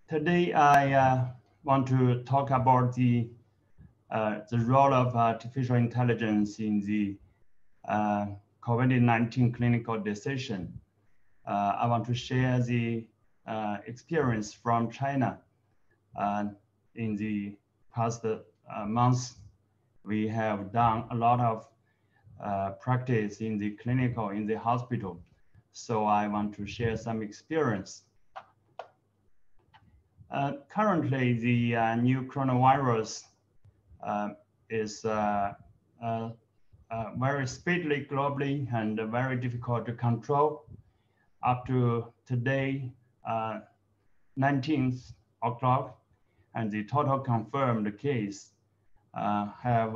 Today, I want to talk about the role of artificial intelligence in the COVID-19 clinical decision. I want to share the experience from China. In the past months, we have done a lot of practice in the clinical, in the hospital. So I want to share some experience. Currently, the new coronavirus is very speedily globally and very difficult to control. Up to today, 19th o'clock, and the total confirmed case have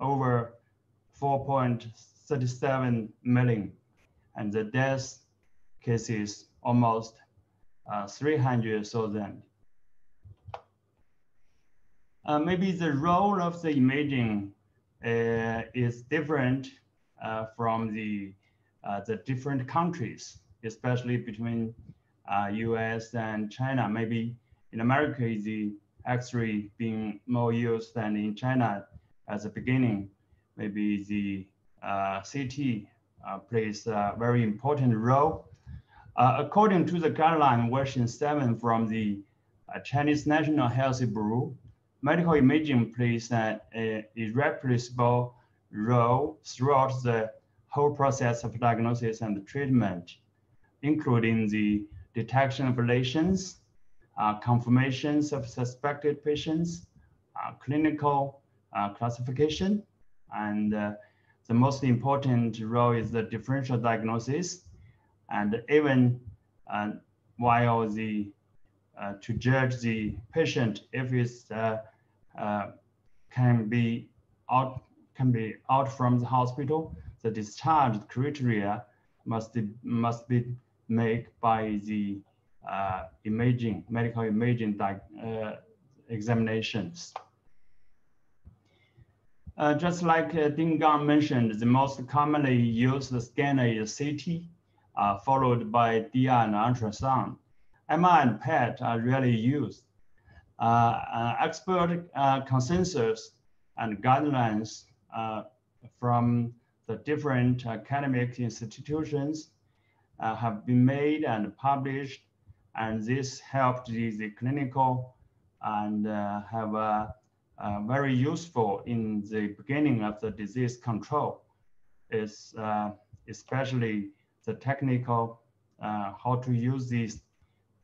over 4.37 million, and the death cases almost 300,000. Maybe the role of the imaging is different from the different countries, especially between US and China. Maybe in America, the X-ray being more used than in China at the beginning. Maybe the CT plays a very important role. According to the guideline version 7 from the Chinese National Health Bureau, medical imaging plays an irreplaceable role throughout the whole process of diagnosis and treatment, including the detection of lesions, confirmations of suspected patients, clinical classification, and the most important role is the differential diagnosis. And even while the to judge the patient if it's can be out from the hospital, the discharge criteria must be made by the medical imaging examinations. Just like Ding Gang mentioned, the most commonly used scanner is CT. Followed by DR and ultrasound. MR and PET are rarely used. Expert consensus and guidelines from the different academic institutions have been made and published, and this helped the clinical and have very useful in the beginning of the disease control. Is especially the technical, how to use these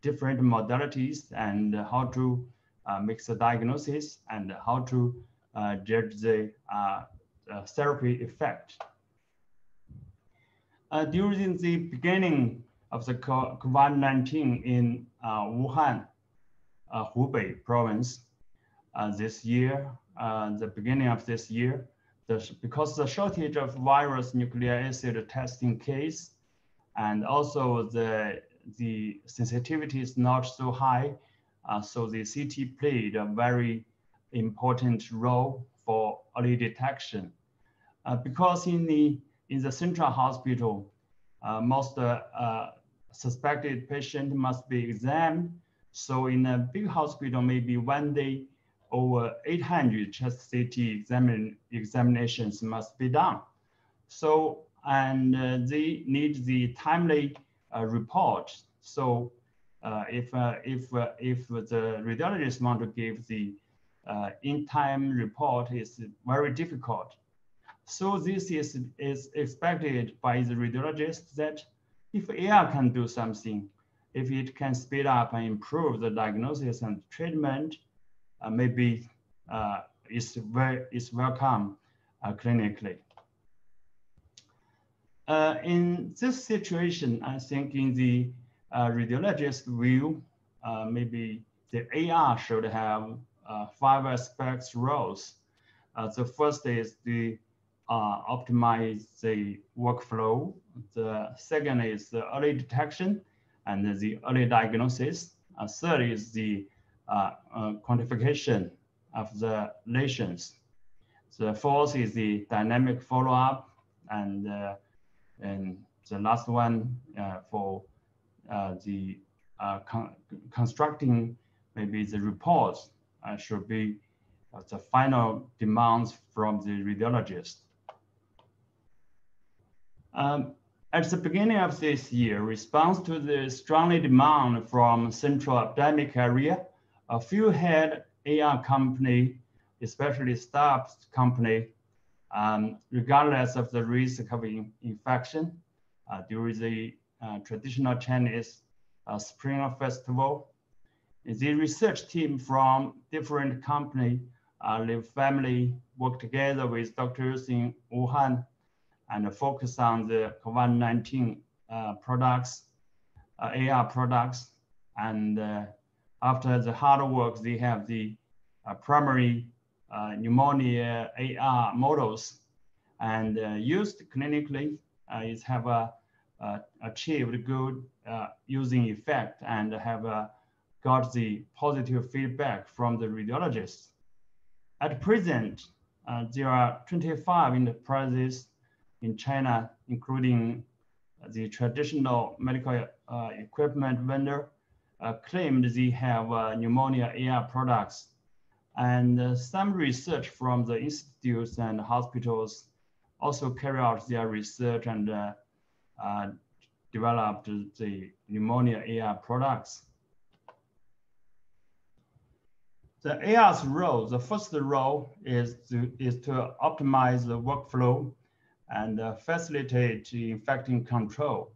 different modalities and how to make the diagnosis and how to judge the therapy effect. During the beginning of the COVID-19 in Wuhan, Hubei province, this year, the beginning of this year, because the shortage of virus nucleic acid testing case, and also the sensitivity is not so high, so the CT played a very important role for early detection. Because in the central hospital, most suspected patient must be examined. So in a big hospital, maybe one day over 800 chest CT examinations must be done. So and they need the timely report. So if the radiologist want to give the in-time report, is very difficult. So this is expected by the radiologist that if AI can do something, if it can speed up and improve the diagnosis and treatment, maybe it's welcome clinically. In this situation, I think in the radiologist view, maybe the AR should have 5 aspects roles. The first is to optimize the workflow. The second is the early detection and the early diagnosis. Third is the quantification of the lesions. The fourth is the dynamic follow-up, and the last one for the constructing maybe the reports should be the final demands from the radiologist. At the beginning of this year, response to the strongly demand from central epidemic area, a few head AR company, especially startup company, regardless of the risk of infection, during the traditional Chinese Spring Festival. The research team from different company, Liu family, work together with doctors in Wuhan and focus on the COVID-19 products, AR products. And after the hard work, they have the primary pneumonia AR models and used clinically. It have achieved good using effect and have got the positive feedback from the radiologists. At present, there are 25 enterprises in China, including the traditional medical equipment vendor, claimed they have pneumonia AR products. And some research from the institutes and hospitals also carry out their research and developed the pneumonia AR products. The AR's role, the first role is to optimize the workflow and facilitate infection control.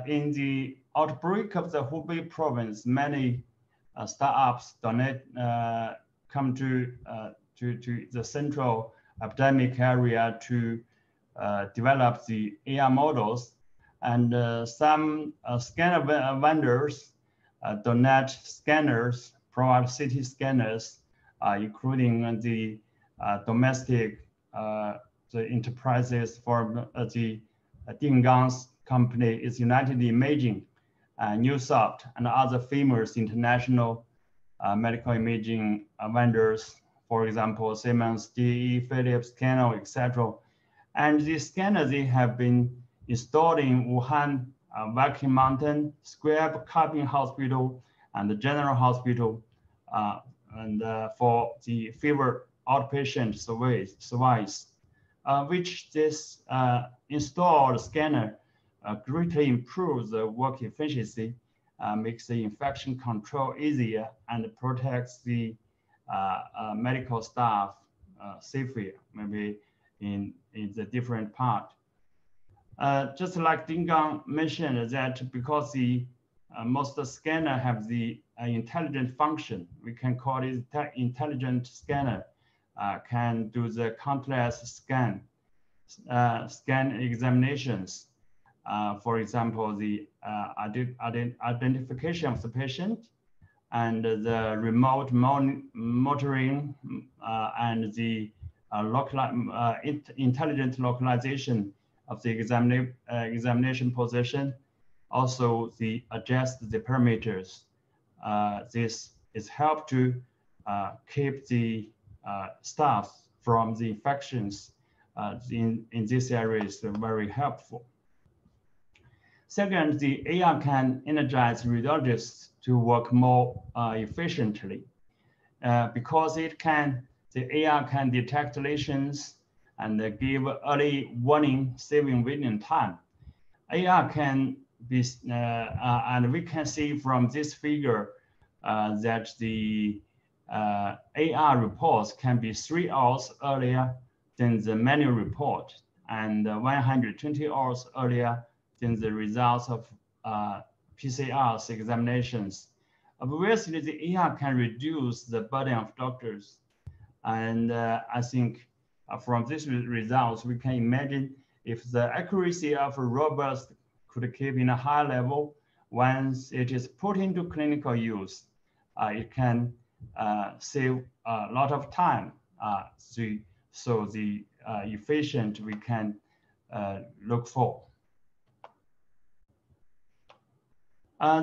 In the outbreak of the Hubei province, many startups come to the central epidemic area to develop the AR models, and some scanner vendors donate scanners, provide CT scanners, including the domestic the enterprises for the Dingang's company is United Imaging, Newsoft, and other famous international medical imaging vendors, for example, Siemens, GE, Philips, Canon, etc. And these scanners, they have been installed in Wuhan, Viking Mountain, Square Carbon Hospital, and the General Hospital, and for the fever outpatient service, which this installed scanner greatly improves the work efficiency, makes the infection control easier, and protects the medical staff safely, maybe in the different part. Just like Dingang mentioned, that because the most scanner have the intelligent function, we can call it intelligent scanner, can do the countless scan examinations. For example, the identification of the patient and the remote monitoring and the intelligent localization of the examination position. Also, the adjust the parameters. This is help to keep the staff from the infections in this area is very helpful. Second, the AR can energize radiologists to work more efficiently because the AR can detect lesions and give early warning, saving waiting time. AR can be, and we can see from this figure that the AR reports can be 3 hours earlier than the manual report and 120 hours earlier than the results of PCR's examinations. Obviously, the AR can reduce the burden of doctors. And I think from these results, we can imagine if the accuracy of a robust could keep in a high level, once it is put into clinical use, it can save a lot of time. So the efficient we can look for.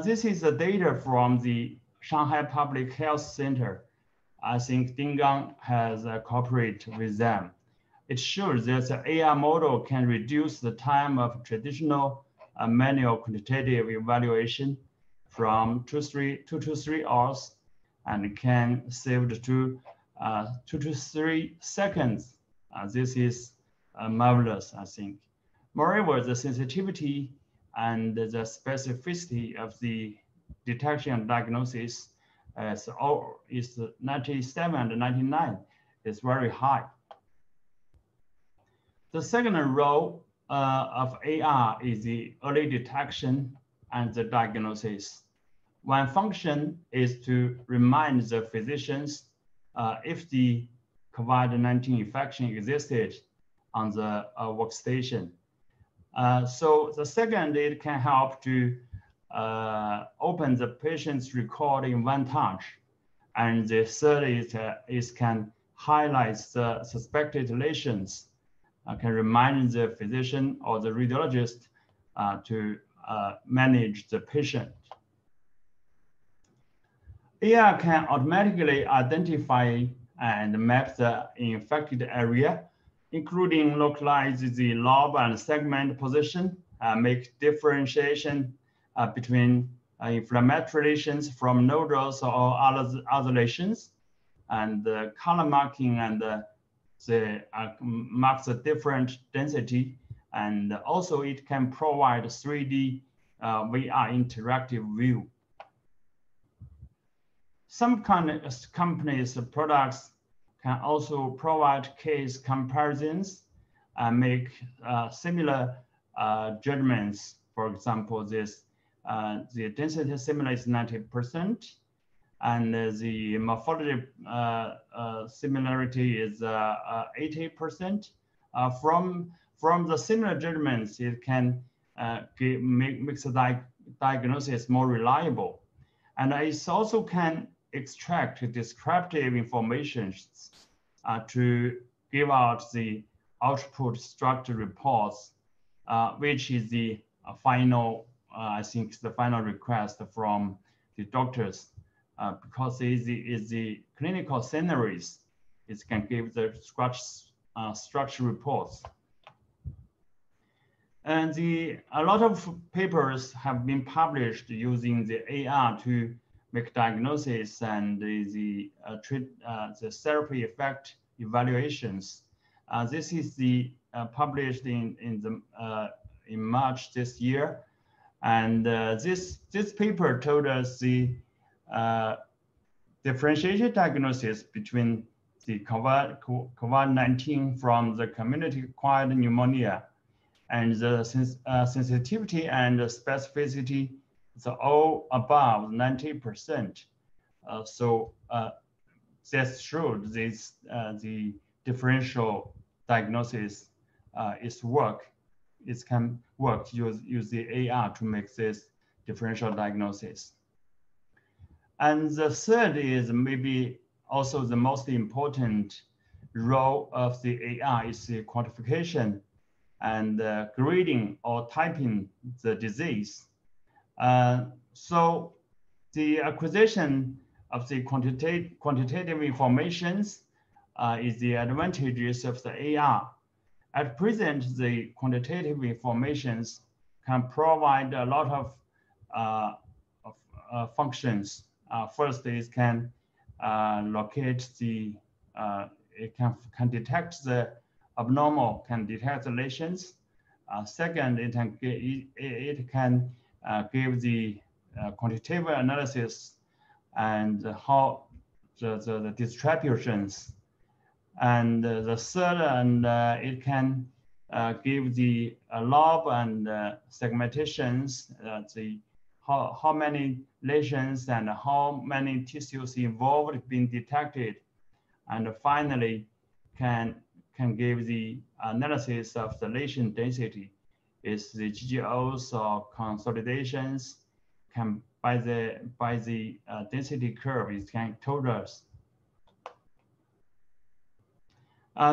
This is the data from the Shanghai Public Health Center. I think Dingang has cooperated with them. It shows that the AR model can reduce the time of traditional manual quantitative evaluation from 2 to 3 hours and can save to 2 to 3 seconds. This is marvelous, I think. Moreover, the sensitivity and the specificity of the detection and diagnosis is 97 and 99 is very high. The second role of AR is the early detection and the diagnosis. One function is to remind the physicians if the COVID-19 infection existed on the workstation. So the second, it can help to open the patient's record in one touch. And the third is can highlight the suspected lesions, can remind the physician or the radiologist to manage the patient. AR can automatically identify and map the infected area, including localize the lobe and segment position, make differentiation between inflammatory lesions from nodules or other lesions, and color marking and marks a different density. And also it can provide 3D VR interactive view. Some companies' products can also provide case comparisons and make similar judgments. For example, the density similar is 90%, and the morphology similarity is 80%. From the similar judgments, it can make the diagnosis more reliable. And it also can extract descriptive information to give out the output structure reports, which is the final, I think, the final request from the doctors, because it is the clinical scenarios. It can give the structure reports. And a lot of papers have been published using the AR to make diagnosis and the therapy effect evaluations. This is published in March this year, and this paper told us the differentiated diagnosis between the COVID-19 from the community-acquired pneumonia, and the sensitivity and the specificity is all above 90%. So that showed this the differential diagnosis it can work use the AR to make this differential diagnosis. And the third is maybe also the most important role of the AR is the quantification and grading or typing the disease. So the acquisition of the quantitative informations is the advantages of the AR. At present, the quantitative informations can provide a lot of functions. First, it can locate the, it can detect the abnormal, can detect the lesions. Second, it can give the quantitative analysis and how the distributions. And the third, and it can give the lobe and segmentations, how many lesions and how many tissues involved being detected. And finally, can give the analysis of the lesion density. Is the GGOs or consolidations can by the density curve, it can tell us.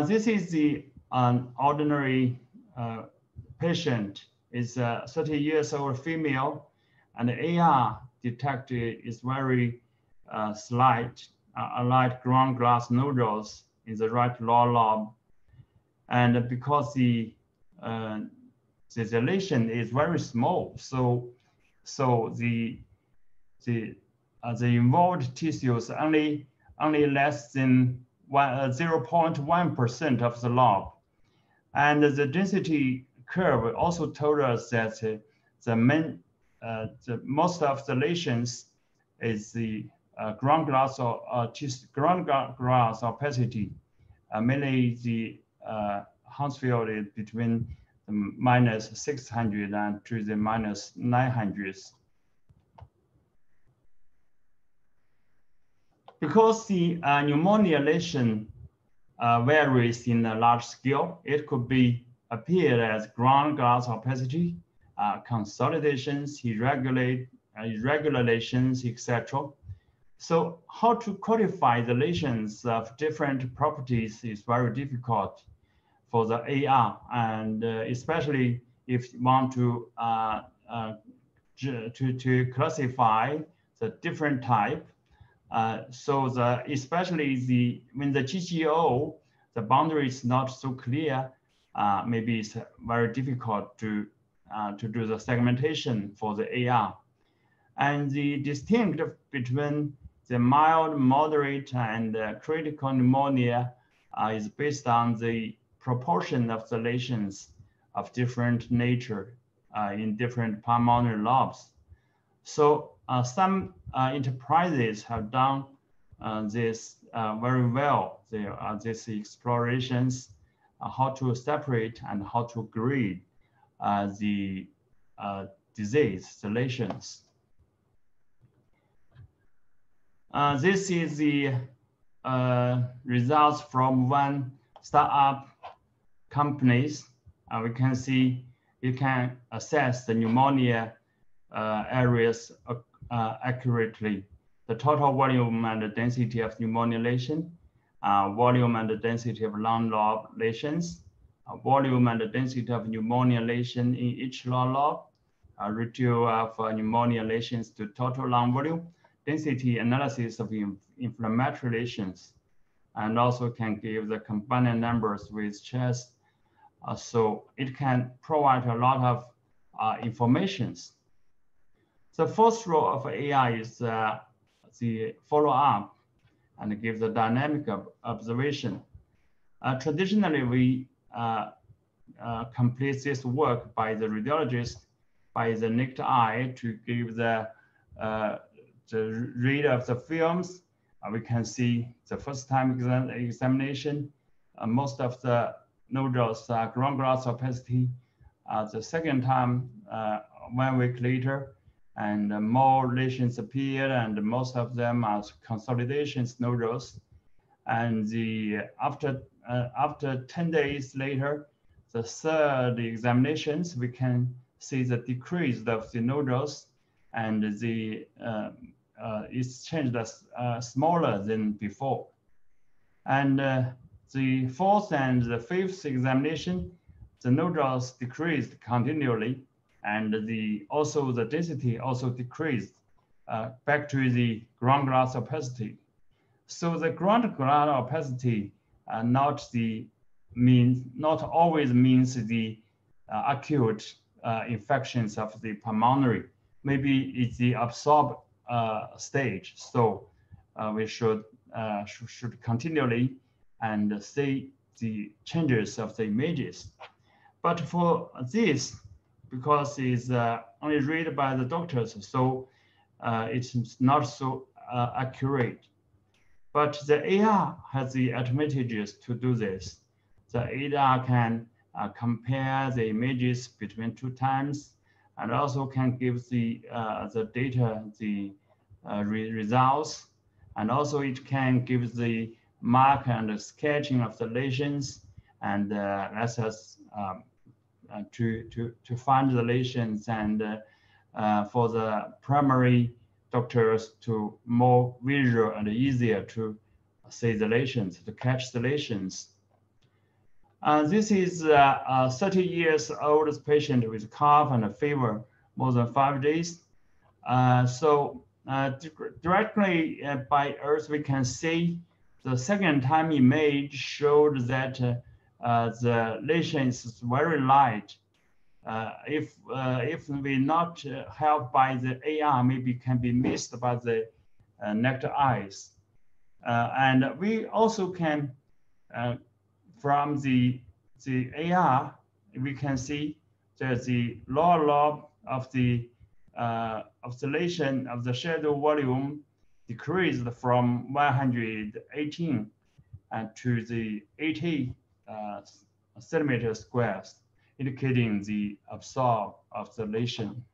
This is the ordinary patient. Is a 30 years old female, and the AR detected is very slight, light ground glass nodules in the right lower lobe, and because the lesion is very small, so the the involved tissues only less than 0.1% of the log. And the density curve also told us that the most of the lesions is the ground glass opacity, mainly the Hounsfield is between the minus 600 and to the minus 900s. Because the pneumonia lesion varies in a large scale, it could be appear as ground glass opacity, consolidations, irregular lesions, etc. So how to quantify the lesions of different properties is very difficult for the AR, and especially if you want to classify the different type. So especially when the GGO, the boundary is not so clear, maybe it's very difficult to do the segmentation for the AR. And the distinct between the mild, moderate, and critical pneumonia is based on the proportion of the lesions of different nature in different pulmonary lobes. So some enterprises have done this very well. These explorations, how to separate and how to grade the disease, the lesions. This is the results from one startup companies. We can see you can assess the pneumonia areas accurately. The total volume and the density of pneumonia lesion, volume and the density of lung lobe lesions, volume and the density of pneumonia lesion in each lung lobe, ratio of pneumonia lesions to total lung volume, density analysis of inflammatory lesions, and also can give the combined numbers with chest. So it can provide a lot of informations. The first role of AI is the follow-up and give the dynamic observation. Traditionally, we complete this work by the radiologist, by the naked eye to give the read of the films. We can see the first time examination, most of the nodules are ground glass opacity. The second time, 1 week later, and more lesions appear, and most of them are consolidations nodules. And after 10 days later, the third examinations, we can see the decrease of the nodules, and it's changed as smaller than before. And the fourth and the fifth examination, the nodules decreased continually, and also the density also decreased back to the ground glass opacity. So the ground glass opacity not always means the acute infections of the pulmonary. Maybe it's the absorbed stage. So we should continually and see the changes of the images. But for this, because it's only read by the doctors, so it's not so accurate. But the AR has the advantages to do this. The AR can compare the images between 2 times, and also can give the data, the results, and also it can give the mark and the sketching of the lesions, and lets us to find the lesions, and for the primary doctors to more visual and easier to see the lesions, to catch the lesions. This is a 30 years old patient with cough and a fever more than 5 days. So directly by Earth, we can see the second time image showed that the lesion is very light. if we not helped by the AR, maybe can be missed by the naked eyes. And we also can, from the AR, we can see that the lower lobe of the oscillation of the shadow volume decreased from 118 to the 80 centimeter squares, indicating the absorbed oscillation.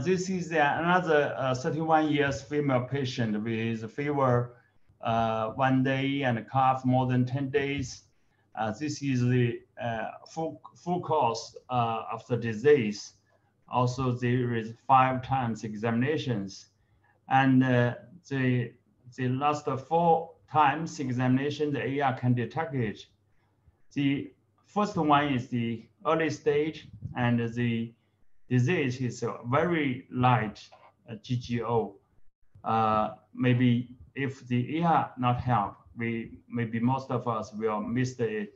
This is another 31 years female patient with fever 1 day and cough more than 10 days. This is the full course of the disease. Also, there is 5 times examinations, and the last 4 times examination, the AR can detect it. The first one is the early stage, and the disease is very light GGO. Maybe if the AR not help, maybe most of us will miss it.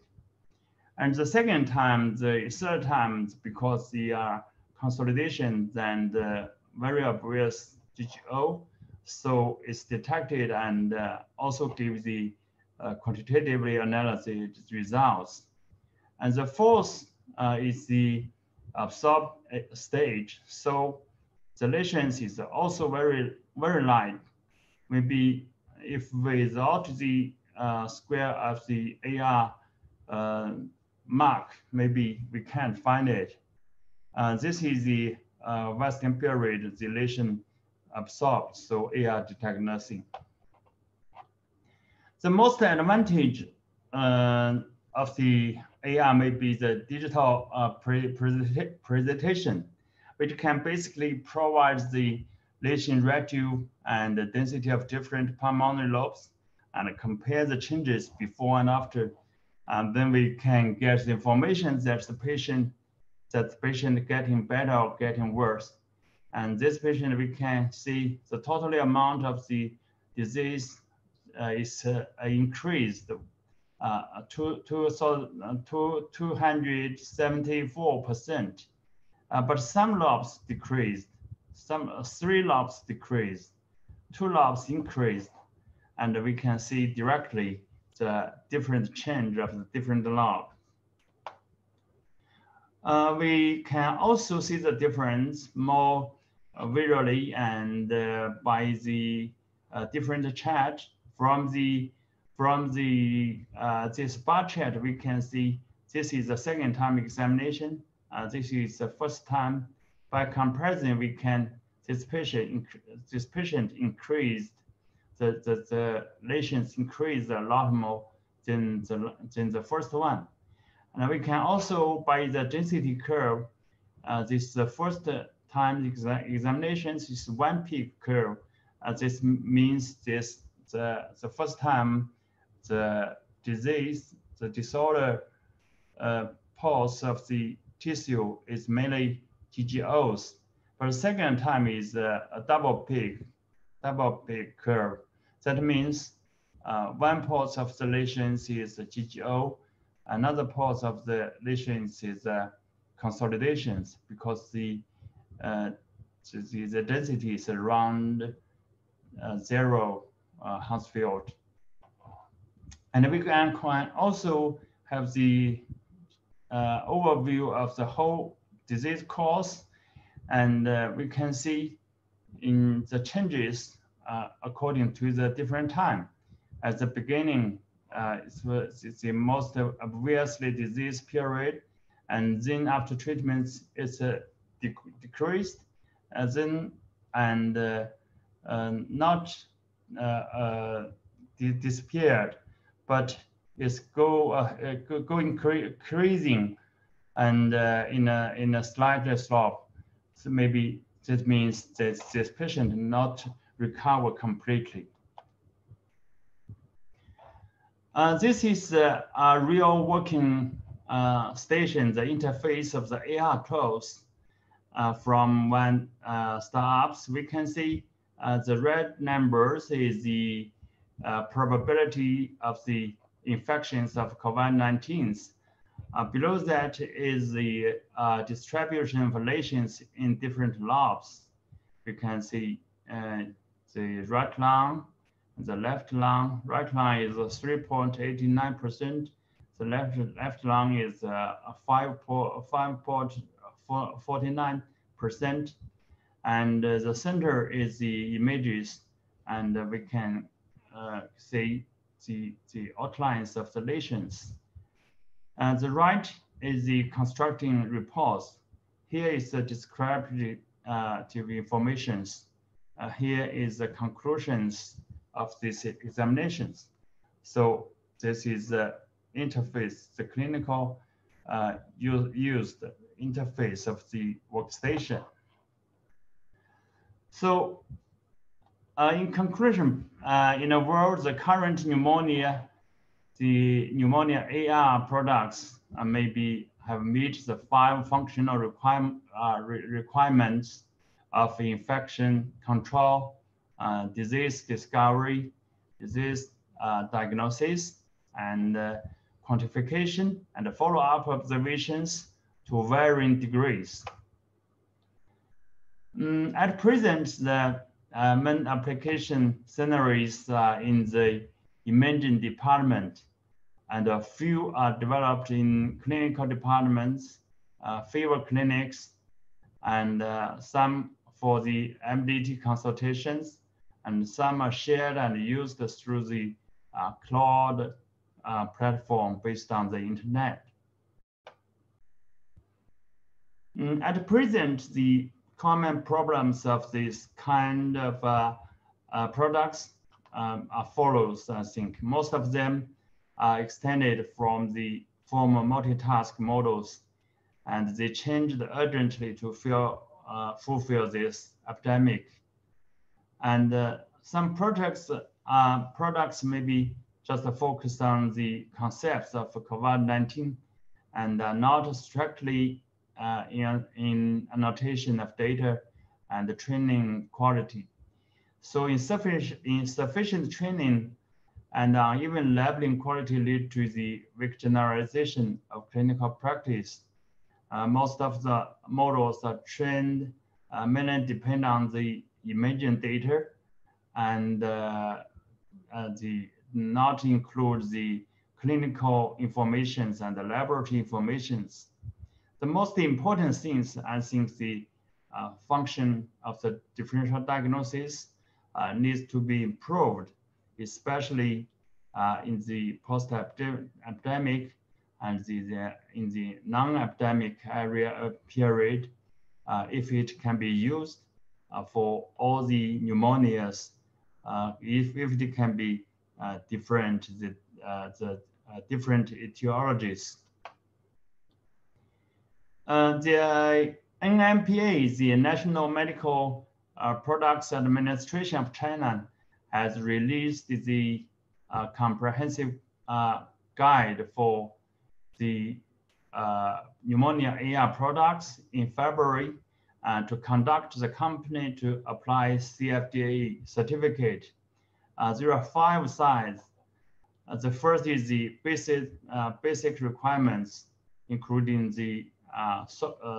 And the second time, the third time, because the consolidation and very obvious GGO, so it's detected and also gives the quantitatively analysis results. And the fourth is the absorbed stage. So the lesions is also very light. Maybe if without the square of the AR mark, maybe we can't find it. This is the Western period, the lesion absorbed, so AR detect nothing. The most advantage of the AR may be the digital presentation, which can basically provide the lesion ratio and the density of different pulmonary lobes and compare the changes before and after. And then we can get the information that the patient getting better or getting worse. And this patient, we can see the total amount of the disease is increased to 274%. But some lobes decreased, 3 lobes decreased, 2 lobes increased, and we can see directly the different change of the different lobes. We can also see the difference more visually and by the different chart. From this bar chart, we can see this is the second time examination. This is the first time. By comparison, we can this patient increased the lesions increased a lot more than the first one. And we can also, by the density curve, this the first time examinations is 1 peak curve. This means the first time the disease, the disorder pulse of the tissue is mainly GGOs, but the second time is a double peak curve. That means one pulse of the lesions is GGO, another pulse of the lesions is consolidations, because the density is around 0 Hounsfield. And we can also have the overview of the whole disease course, and we can see in the changes according to the different time. At the beginning, it's the most obviously disease period, and then after treatments, it's decreased, not disappeared, but it's going increasing and in a slight slope. So maybe that means that this patient not recover completely. This is a real working station, the interface of the AR tools. From when startups, we can see the red numbers is the probability of the infections of COVID-19. Below that is the distribution of lesions in different lobes. You can see the right lung, the left lung. Right lung is 3.89%. The left lung is 5.49%. And the center is the images, and we can see the outlines of the lesions. And the right is the constructing reports. Here is the descriptive information. Here is the conclusions of these examinations. So this is the interface, the clinical used interface of the workstation. So in conclusion, in a world, the current pneumonia, the pneumonia AR products maybe have met the 5 functional requirements of infection control, disease discovery, disease diagnosis, and quantification and follow-up observations to varying degrees. At present, the main application scenarios in the imaging department, and a few are developed in clinical departments, fever clinics, and some for the MDT consultations, and some are shared and used through the cloud platform based on the internet. At present, the common problems of this kind of products are follows, I think. Most of them are extended from the former multitask models, and they changed urgently to fulfill this epidemic. And some products maybe just focused on the concepts of COVID-19 and not strictly in annotation of data and the training quality. So insufficient training and even labeling quality lead to the weak generalization of clinical practice. Most of the models are trained mainly depend on the imaging data and not include the clinical informations and the laboratory informations. The most important things, I think, the function of the differential diagnosis needs to be improved, especially in the post-epidemic and in the non-epidemic area period, if it can be used for all the pneumonias, if it can be different etiologies. The NMPA, the National Medical Products Administration of China, has released the comprehensive guide for the pneumonia AR products in February to conduct the company to apply CFDA certificate. There are 5 sides. The first is the basic requirements, including the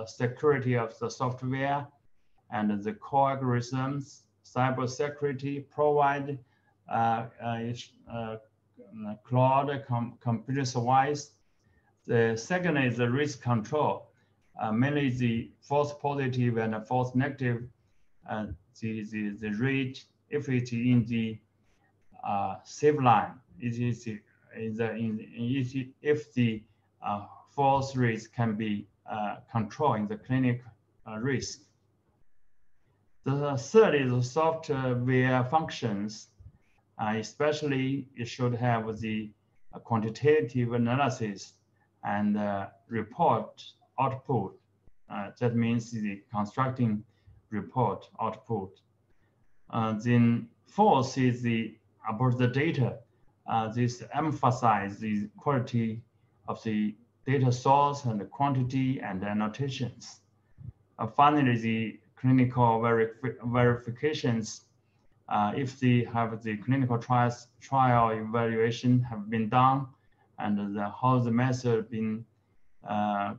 security of the software and the core algorithms, cybersecurity, provide cloud computers-wise. The second is the risk control, mainly the false positive and false negative, the rate, if it's in the safe line, if the false risk can be controlled in the clinic risk. The third is the software functions, especially it should have the quantitative analysis and report output. That means the constructing report output. Then fourth is about the data. This emphasizes the quality of the data source and the quantity and annotations. Finally, the clinical verifications. If they have the clinical trial evaluation have been done and how the method been the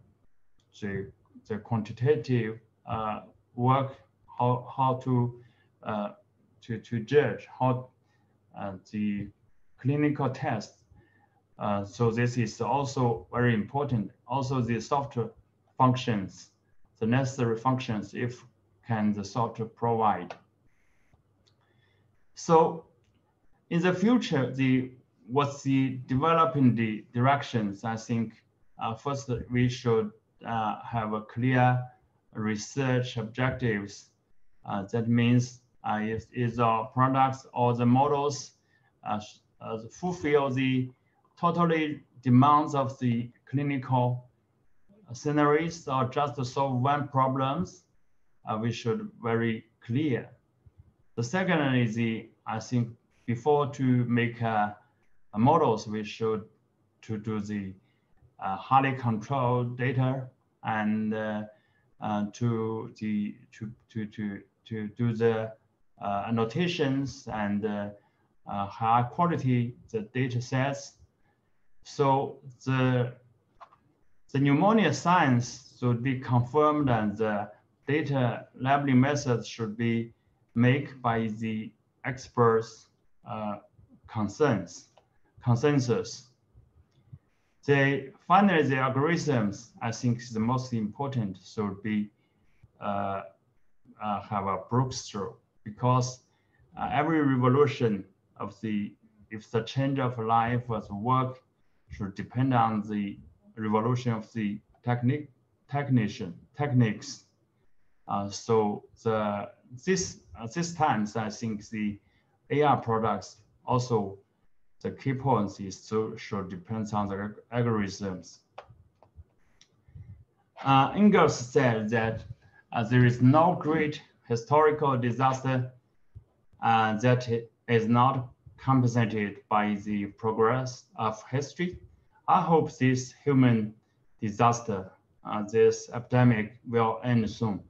quantitative work, how to judge how the clinical test. So this is also very important. Also the software functions, the necessary functions, if can the software provide. So in the future, what's the developing the directions? I think first we should have a clear research objectives. That means if our products or the models fulfill the totally demands of the clinical scenarios or just to solve one problems, we should very clear. The second is I think before to make models, we should to do the highly controlled data and to do the annotations and high quality the data sets. So the pneumonia science should be confirmed and the data labeling methods should be made by the experts' consensus. Finally, the algorithms, I think, is the most important, should be have a breakthrough, because every revolution of if the change of life or the work should depend on the revolution of the techniques. So this times, I think the AI products also the key points is should depend on the algorithms. Ingalls said that there is no great historical disaster that is not compensated by the progress of history. I hope this human disaster, this epidemic, will end soon.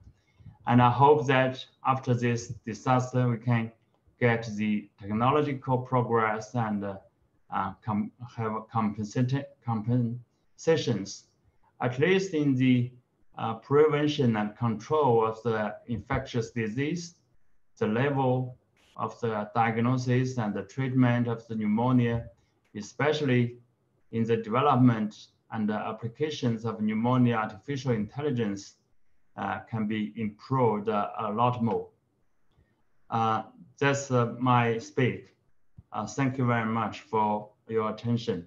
And I hope that after this disaster, we can get the technological progress and have compensations, at least in the prevention and control of the infectious disease, the level of the diagnosis and the treatment of the pneumonia, especially in the development and the applications of pneumonia artificial intelligence can be improved a lot more. That's my speak. Thank you very much for your attention.